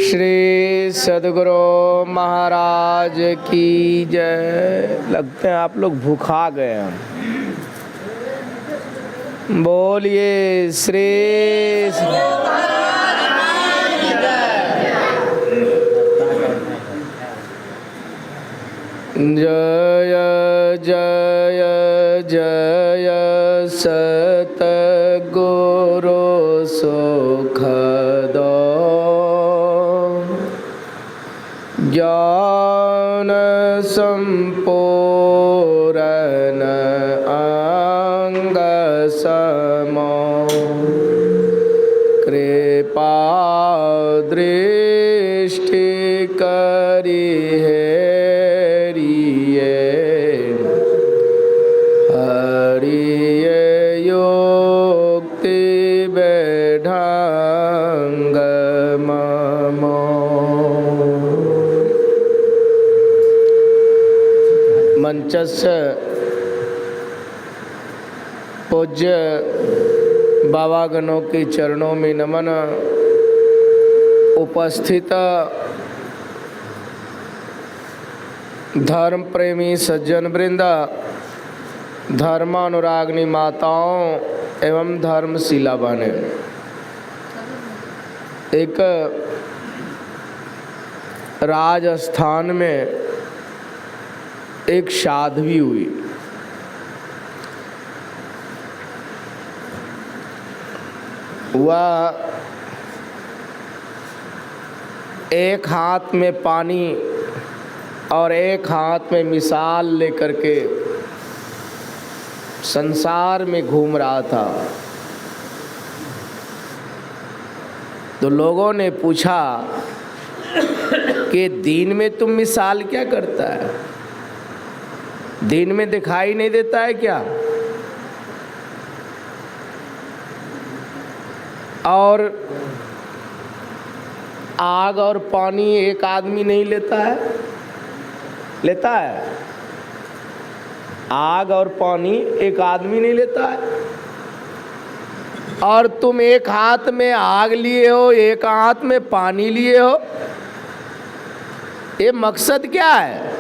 श्री सद्गुरु महाराज की जय। लगते हैं आप लोग भूखा गए हैं। बोलिए श्री जय जय जय सतगुरु सुखदो ज्ञान संपूर्ण अंग समो कृपा दृष्टि करी मंचस्य पूज्य बाबागणों के चरणों में नमन। उपस्थित धर्म प्रेमी सज्जन वृंदा, धर्मानुरागिनी माताओं एवं धर्मशिला बने, एक राजस्थान में एक साध्वी हुई। वह एक हाथ में पानी और एक हाथ में मिसाल लेकर के संसार में घूम रहा था। तो लोगों ने पूछा कि दिन में तुम मिसाल क्या करता है, दिन में दिखाई नहीं देता है क्या? और आग और पानी एक आदमी नहीं लेता है? लेता है? आग और पानी एक आदमी नहीं लेता है। और तुम एक हाथ में आग लिए हो, एक हाथ में पानी लिए हो, ये मकसद क्या है?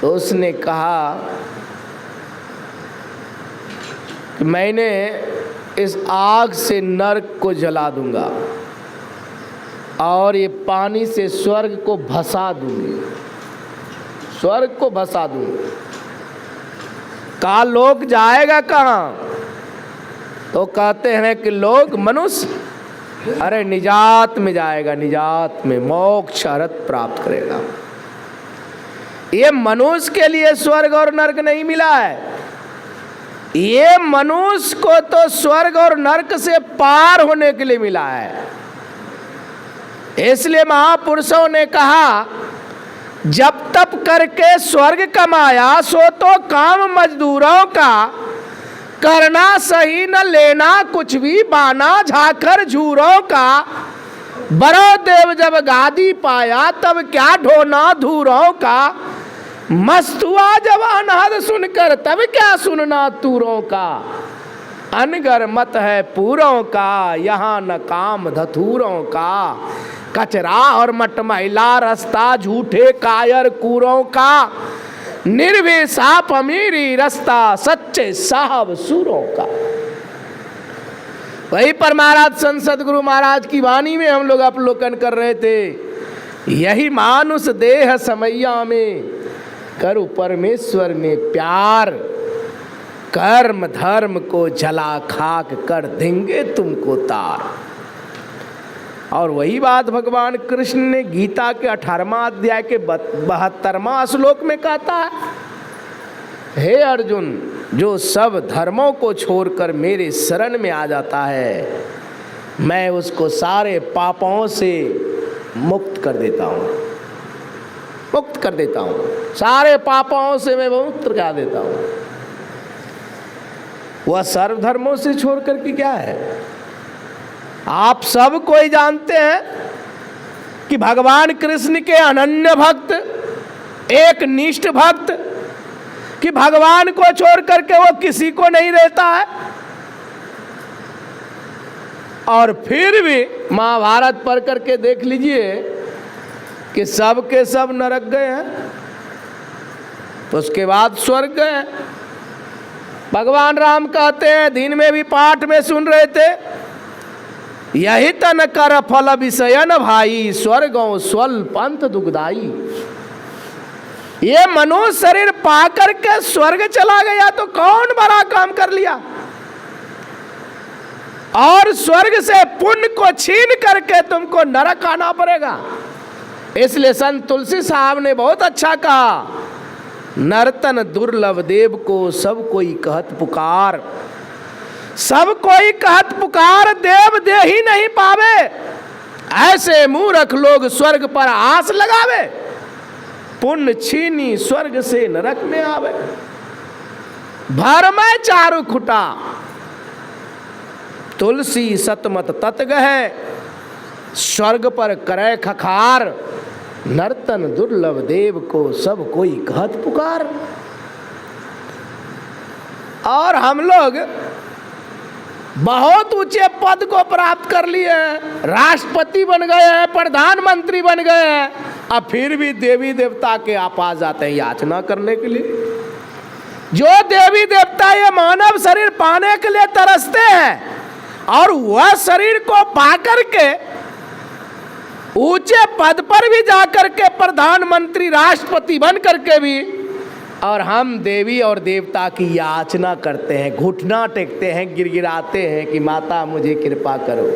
तो उसने कहा कि मैंने इस आग से नरक को जला दूंगा और ये पानी से स्वर्ग को भसा दूंगी, स्वर्ग को भसा दूंगी। कहा लोग जाएगा कहाँ? तो कहते हैं कि लोग मनुष्य अरे निजात में जाएगा, निजात में मोक्ष अर्हत प्राप्त करेगा। ये मनुष्य के लिए स्वर्ग और नरक नहीं मिला है, ये मनुष्य को तो स्वर्ग और नरक से पार होने के लिए मिला है। इसलिए महापुरुषों ने कहा जब तप करके स्वर्ग कमाया सो तो काम मजदूरों का, करना सही न लेना कुछ भी, बाना झाकर झूरों का। बड़ो देव जब गादी पाया तब क्या ढोना धूरों का। मस्त हुआ जब अनहद सुनकर तब क्या सुनना तूरों का। अनगर मत है पूरों का, यहाँ न काम धतूरों का। कचरा और मटमैला रास्ता झूठे कायर कूरों का। निर्भय साप अमीरी रास्ता सच्चे साहब सूरों का। वही पर महाराज संत सद्गुरु महाराज की वाणी में हम लोग अवलोकन कर रहे थे। यही मानुष देह समैया में करु परमेश्वर में प्यार, कर्म धर्म को जला खाक कर देंगे तुमको तार। और वही बात भगवान कृष्ण ने गीता के 18वां अध्याय के 72वां श्लोक में कहता है, हे अर्जुन जो सब धर्मों को छोड़कर मेरे शरण में आ जाता है मैं उसको सारे पापों से मुक्त कर देता हूँ, मुक्त कर देता हूँ, सारे पापों से मैं मुक्त कर देता हूँ। वह सर्वधर्मों से छोड़ करके क्या है? आप सब कोई जानते हैं कि भगवान कृष्ण के अनन्य भक्त, एक निष्ठ भक्त, कि भगवान को छोड़ करके वो किसी को नहीं रहता है। और फिर भी महाभारत पढ़ करके देख लीजिए कि सब के सब नरक गए हैं, उसके बाद स्वर्ग गए। भगवान राम कहते हैं, दिन में भी पाठ में सुन रहे थे, यही तन कर फल विषयन भाई, स्वर्गों स्वल्प अंत दुखदाई। ये मनुष्य शरीर पाकर के स्वर्ग चला गया तो कौन बड़ा काम कर लिया, और स्वर्ग से पुण्य को छीन करके तुमको नरक आना पड़ेगा। इसलिए संत तुलसी साहब ने बहुत अच्छा कहा, नर्तन दुर्लभ देव को सब कोई कहत पुकार। सब कोई कहत पुकार, देव दे ही नहीं पावे, ऐसे मूर्ख लोग स्वर्ग पर आस लगावे। पुण्य छीनी स्वर्ग से नरक में आवे, भरमय चारु खुटा, तुलसी सतमत तत्ग है, स्वर्ग पर करे खखार। नर्तन दुर्लभ देव को सब कोई कहत पुकार। और हम लोग बहुत ऊंचे पद को प्राप्त कर लिए हैं, राष्ट्रपति बन गए हैं, प्रधानमंत्री बन गए हैं, अब फिर भी देवी देवता के पास जाते हैं याचना करने के लिए। जो देवी देवता ये मानव शरीर पाने के लिए तरसते हैं, और वह शरीर को पाकर के ऊंचे पद पर भी जाकर के प्रधानमंत्री राष्ट्रपति बन करके भी, और हम देवी और देवता की याचना करते हैं, घुटना टेकते हैं, गिड़गिड़ाते हैं कि माता मुझे कृपा करो,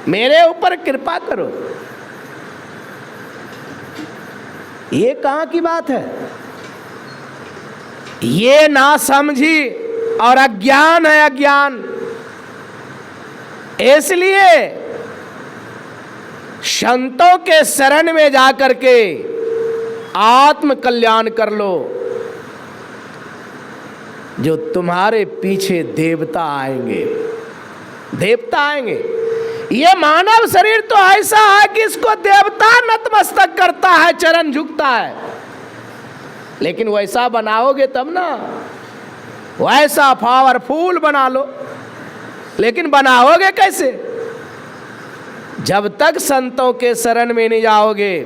मेरे ऊपर कृपा करो। ये कहाँ की बात है? ये ना समझी और अज्ञान है, अज्ञान। इसलिए संतों के शरण में जाकर के आत्म कल्याण कर लो। जो तुम्हारे पीछे देवता आएंगे, देवता आएंगे। ये मानव शरीर तो ऐसा है कि इसको देवता नतमस्तक करता है, चरण झुकता है। लेकिन वैसा बनाओगे तब ना, वैसा पावरफुल बना लो। लेकिन बनाओगे कैसे? जब तक संतों के शरण में नहीं जाओगे।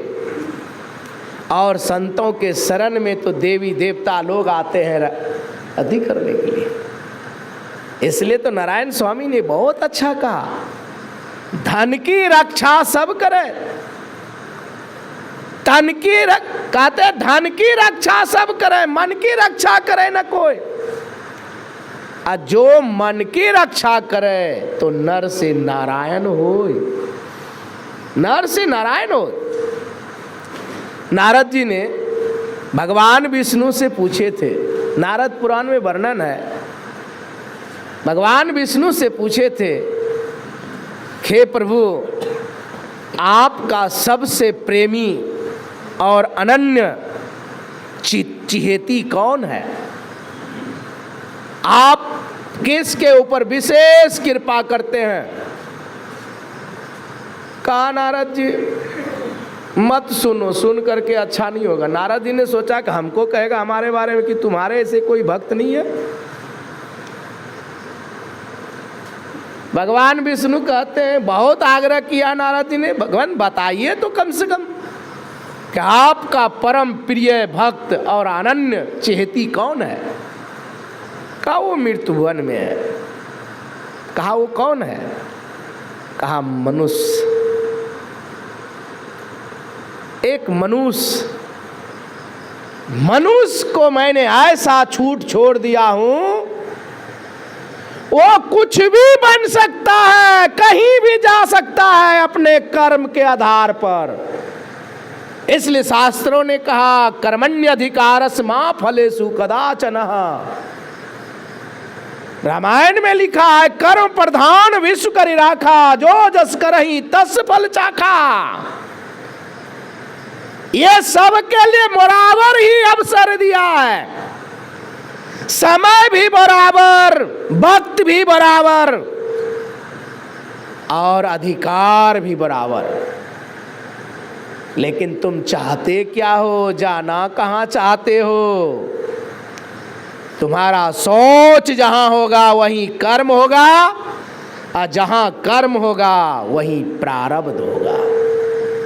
और संतों के शरण में तो देवी देवता लोग आते हैं अति करने के लिए। इसलिए तो नारायण स्वामी ने बहुत अच्छा कहा, धन की रक्षा सब करे। कहते हैं धन की रक्षा सब करे, मन की रक्षा करे न कोई। और जो मन की रक्षा करे तो नर से नारायण होय, नर से नारायण हो। नारद जी ने भगवान विष्णु से पूछे थे, नारद पुराण में वर्णन है, भगवान विष्णु से पूछे थे, हे प्रभु आपका सबसे प्रेमी और अनन्य चिहेती कौन है? आप किसके ऊपर विशेष कृपा करते हैं? कहा नारद जी मत सुनो, सुन करके अच्छा नहीं होगा। नारद जी ने सोचा कि हमको कहेगा हमारे बारे में कि तुम्हारे ऐसे कोई भक्त नहीं है। भगवान विष्णु कहते हैं, बहुत आग्रह किया नारद जी ने, भगवान बताइए तो कम से कम कि आपका परम प्रिय भक्त और अनन्य चेहती कौन है? कहा वो मृत्युवन में है। कहा वो कौन है? कहा मनुष्य। एक मनुष्य को मैंने ऐसा छूट छोड़ दिया हूं, वो कुछ भी बन सकता है, कहीं भी जा सकता है अपने कर्म के आधार पर। इसलिए शास्त्रों ने कहा, कर्मण्यधिकारस् मा फलेषु कदाचन। रामायण में लिखा है, कर्म प्रधान विश्व करि राखा, जो जस करहि तस फल चाखा। ये सबके लिए बराबर ही अवसर दिया है, समय भी बराबर, वक्त भी बराबर, और अधिकार भी बराबर। लेकिन तुम चाहते क्या हो? जाना कहाँ चाहते हो? तुम्हारा सोच जहां होगा वहीं कर्म होगा, और जहां कर्म होगा वहीं प्रारब्ध होगा,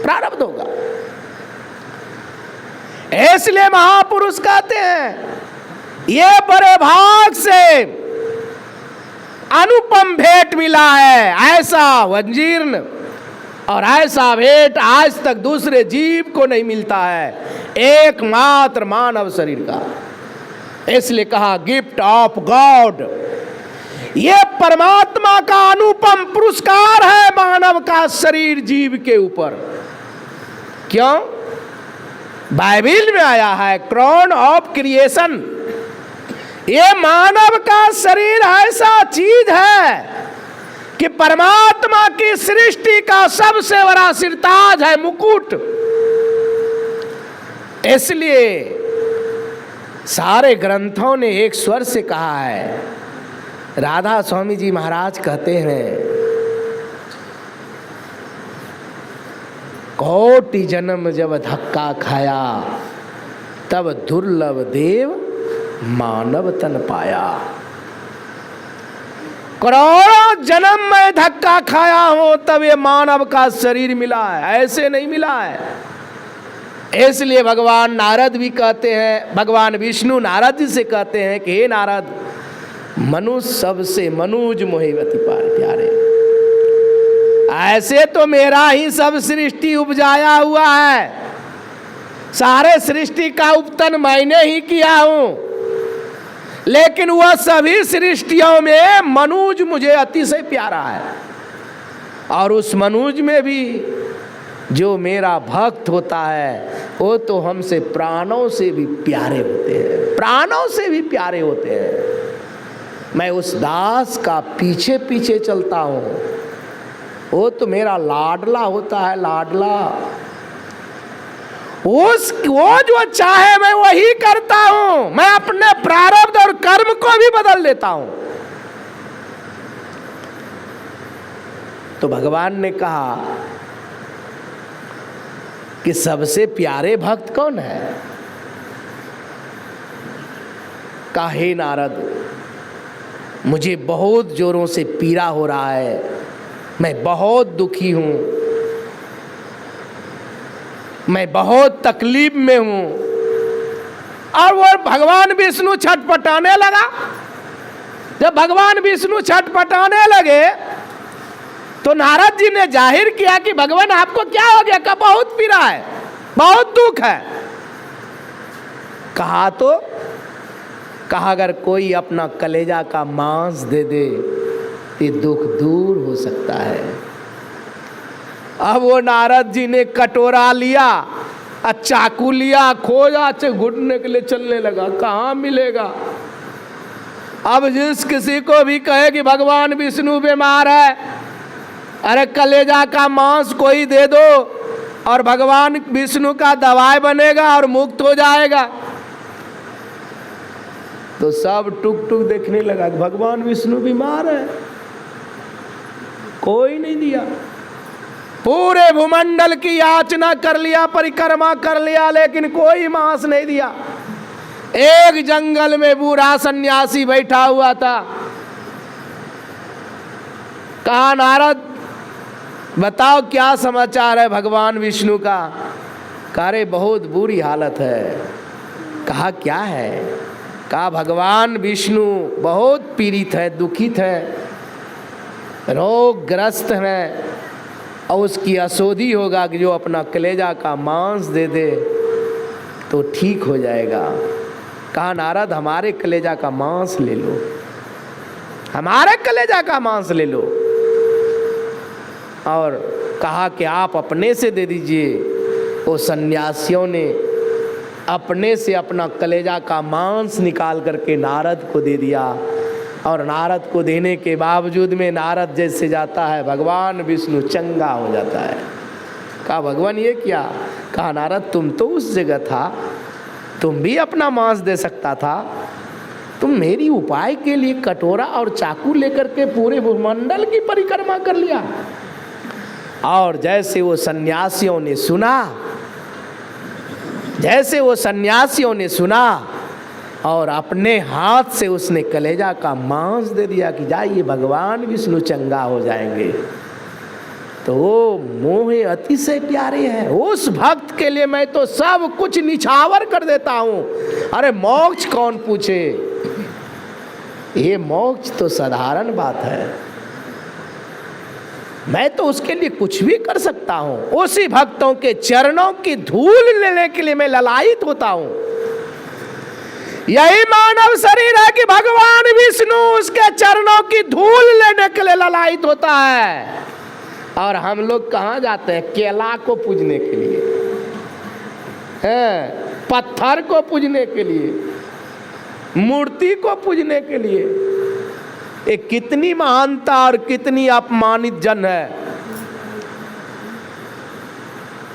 प्रारब्ध होगा। इसलिए महापुरुष कहते हैं ये बड़े भाग से अनुपम भेंट मिला है, ऐसा वंजीर्ण और ऐसा भेंट आज तक दूसरे जीव को नहीं मिलता है, एकमात्र मानव शरीर का। इसलिए कहा गिफ्ट ऑफ गॉड, ये परमात्मा का अनुपम पुरस्कार है मानव का शरीर जीव के ऊपर। क्यों? बाइबल में आया है क्राउन ऑफ क्रिएशन, ये मानव का शरीर ऐसा चीज है कि परमात्मा की सृष्टि का सबसे बड़ा सिरताज है, मुकुट। इसलिए सारे ग्रंथों ने एक स्वर से कहा है, राधा स्वामी जी महाराज कहते हैं कोटि जन्म जब धक्का खाया तब दुर्लभ देव मानव तन पाया। करोड़ों जन्म में धक्का खाया हूं तब ये मानव का शरीर मिला है, ऐसे नहीं मिला है। इसलिए भगवान नारद भी कहते हैं, भगवान विष्णु नारद जी से कहते हैं कि हे नारद, मनुष्य सबसे मनुज मोहिवती प्यारे, ऐसे तो मेरा ही सब सृष्टि उपजाया हुआ है, सारे सृष्टि का उपतन मैंने ही किया हूं, लेकिन वह सभी सृष्टियों में मनुज मुझे अतिशय प्यारा है। और उस मनुज में भी जो मेरा भक्त होता है वो तो हमसे प्राणों से भी प्यारे होते हैं, प्राणों से भी प्यारे होते हैं। मैं उस दास का पीछे पीछे चलता हूँ, वो तो मेरा लाडला होता है, लाडला। वो जो चाहे मैं वही करता हूं, मैं अपने प्रारब्ध और कर्म को भी बदल देता हूं। तो भगवान ने कहा कि सबसे प्यारे भक्त कौन है? कहा हे नारद, मुझे बहुत जोरों से पीड़ा हो रहा है, मैं बहुत दुखी हूं, मैं बहुत तकलीफ में हूं। और वो भगवान विष्णु छटपटाने लगा। जब भगवान विष्णु छटपटाने लगे तो नारद जी ने जाहिर किया कि भगवान आपको क्या हो गया? का बहुत पीड़ा है, बहुत दुख है। कहा तो कहा अगर कोई अपना कलेजा का मांस दे दे तो दुख दूर हो सकता है। अब वो नारद जी ने कटोरा लिया, चाकू लिया, खोजा, घुटने के लिए चलने लगा, कहाँ मिलेगा। अब जिस किसी को भी कहे कि भगवान विष्णु बीमार है, अरे कलेजा का मांस कोई दे दो और भगवान विष्णु का दवाई बनेगा और मुक्त हो जाएगा, तो सब टुक टुक देखने लगा कि भगवान विष्णु बीमार है, कोई नहीं दिया। पूरे भूमंडल की याचना कर लिया, परिक्रमा कर लिया, लेकिन कोई मांस नहीं दिया। एक जंगल में बूढ़ा सन्यासी बैठा हुआ था। कहा नारद बताओ क्या समाचार है भगवान विष्णु का? कहा रे बहुत बुरी हालत है। कहा क्या है? कहा भगवान विष्णु बहुत पीड़ित है, दुखित है, रोगग्रस्त है, और उसकी असोधी होगा कि जो अपना कलेजा का मांस दे दे तो ठीक हो जाएगा। कहा नारद हमारे कलेजा का मांस ले लो, हमारे कलेजा का मांस ले लो। और कहा कि आप अपने से दे दीजिए। वो सन्यासियों ने अपने से अपना कलेजा का मांस निकाल करके नारद को दे दिया। और नारद को देने के बावजूद में नारद जैसे जाता है भगवान विष्णु चंगा हो जाता है। कहा भगवान ये क्या? कहा नारद तुम तो उस जगह था, तुम भी अपना मांस दे सकता था, तुम मेरी उपाय के लिए कटोरा और चाकू लेकर के पूरे भूमंडल की परिक्रमा कर लिया। और जैसे वो सन्यासियों ने सुना, जैसे वो सन्यासियों ने सुना और अपने हाथ से उसने कलेजा का मांस दे दिया कि जाइए भगवान विष्णु चंगा हो जाएंगे। तो वो मोह अतिशय प्यारे हैं। उस भक्त के लिए मैं तो सब कुछ निछावर कर देता हूं। अरे मोक्ष कौन पूछे, ये मोक्ष तो साधारण बात है, मैं तो उसके लिए कुछ भी कर सकता हूं। उसी भक्तों के चरणों की धूल लेने के लिए मैं ललायित होता हूं। यही मानव शरीर है कि भगवान विष्णु उसके चरणों की धूल लेने के लिए ललायित होता है। और हम लोग कहाँ जाते हैं? केला को पूजने के लिए, हैं, पत्थर को पूजने के लिए, मूर्ति को पूजने के लिए। ये कितनी महानता और कितनी अपमानित जन है।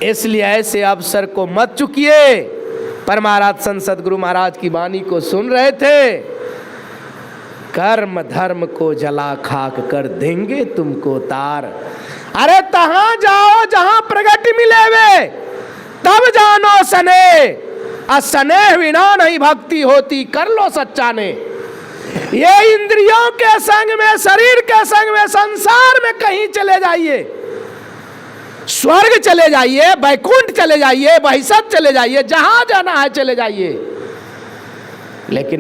इसलिए ऐसे अवसर को मत चुकिए। पर महाराज संत सद्गुरु महाराज की वाणी को सुन रहे थे। कर्म धर्म को जला खाक कर देंगे तुमको तार। अरे तहां जाओ जहां प्रगति मिले वे, तब जानो सने, असने बिना नहीं भक्ति होती, कर लो सच्चा ने। ये इंद्रियों के संग में, शरीर के संग में, संसार में कहीं चले जाइए, स्वर्ग चले जाइए, वैकुंठ चले जाइए, बहिष्ठ चले जाइए, जहां जाना है चले जाइए, लेकिन